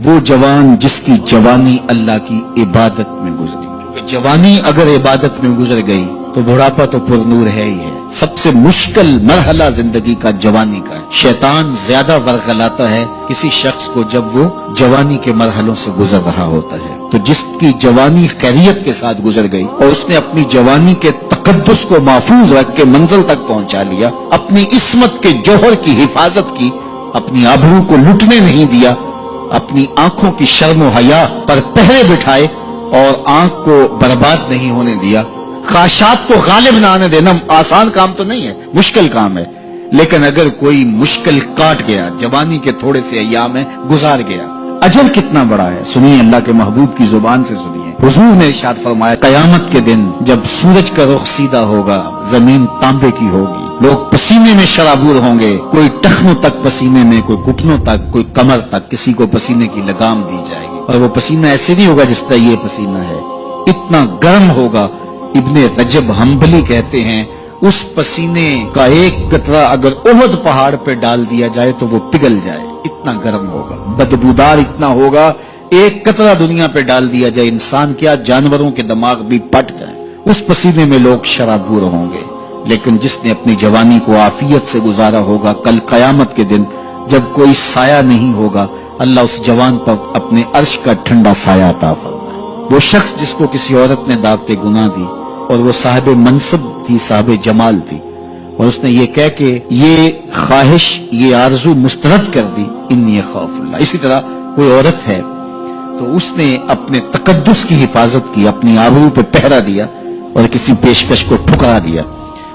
وہ جوان جس کی جوانی اللہ کی عبادت میں گزری. جوانی اگر عبادت میں گزر گئی تو بڑھاپا تو پرنور ہے ہی ہے. سب سے مشکل مرحلہ زندگی کا جوانی کا ہے. شیطان زیادہ ورغلاتا ہے کسی شخص کو جب وہ جوانی کے مرحلوں سے گزر رہا ہوتا ہے. تو جس کی جوانی خیریت کے ساتھ گزر گئی اور اس نے اپنی جوانی کے تقدس کو محفوظ رکھ کے منزل تک پہنچا لیا، اپنی عصمت کے جوہر کی حفاظت کی، اپنی آبرو کو لٹنے نہیں دیا، اپنی آنکھوں کی شرم و حیا پر پہرے بٹھائے اور آنکھ کو برباد نہیں ہونے دیا، خواہشات کو غالب نہ آنے دینا آسان کام تو نہیں ہے، مشکل کام ہے. لیکن اگر کوئی مشکل کاٹ گیا، جوانی کے تھوڑے سے ایام میں گزار گیا، اجل کتنا بڑا ہے. سنیے اللہ کے محبوب کی زبان سے سنیے. حضور نے ارشاد فرمایا قیامت کے دن جب سورج کا رخ سیدھا ہوگا، زمین تانبے کی ہوگی، لوگ پسینے میں شرابور ہوں گے، کوئی ٹخنوں تک پسینے میں، کوئی گھٹنوں تک، کوئی کمر تک، کسی کو پسینے کی لگام دی جائے گی. اور وہ پسینہ ایسے نہیں ہوگا جس طرح یہ پسینہ ہے، اتنا گرم ہوگا. ابن رجب حنبلی کہتے ہیں اس پسینے کا ایک قطرہ اگر احد پہاڑ پہ ڈال دیا جائے تو وہ پگھل جائے، اتنا گرم ہوگا، بدبودار اتنا ہوگا. ایک قطرہ دنیا پہ ڈال دیا جائے، انسان کیا جانوروں کے دماغ بھی پھٹ جائیں، اس پسینے میں لوگ شرابور ہوں گے. لیکن جس نے اپنی جوانی کو عافیت سے گزارا ہوگا، کل قیامت کے دن جب کوئی سایہ نہیں ہوگا، اللہ اس جوان پر اپنے عرش کا ٹھنڈا سایہ عطا فرمائے. وہ شخص جس کو کسی عورت نے دعوت گناہ دی اور وہ صاحب منصب تھی، صاحب جمال تھی، اور اس نے یہ کہہ کہ یہ خواہش، یہ آرزو مسترد کر دی، انی خاف اللہ. اسی طرح کوئی عورت ہے تو اس نے اپنے تقدس کی حفاظت کی، اپنی آبرو پہ پہرا دیا اور کسی پیشکش کو ٹھکرا دیا،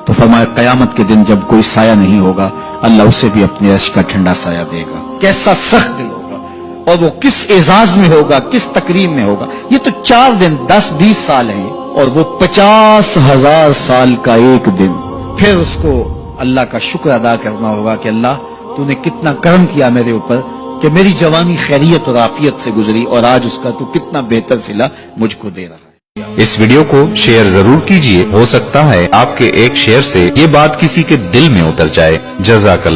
تو فرمایا قیامت کے دن جب کوئی سایہ نہیں ہوگا، اللہ اسے بھی اپنے عرش کا ٹھنڈا سایہ دے گا. کیسا سخت دل ہوگا، اور وہ کس اعزاز میں ہوگا، کس تکریم میں ہوگا. یہ تو 4 دن 10-20 سال ہیں اور وہ 50,000 سال کا ایک دن. پھر اس کو اللہ کا شکر ادا کرنا ہوگا کہ اللہ تو نے کتنا کرم کیا میرے اوپر کہ میری جوانی خیریت اور عافیت سے گزری، اور آج اس کا تو کتنا بہتر صلہ مجھ کو دے رہا ہے. اس ویڈیو کو شیئر ضرور کیجئے، ہو سکتا ہے آپ کے ایک شیئر سے یہ بات کسی کے دل میں اتر جائے. جزاک اللہ.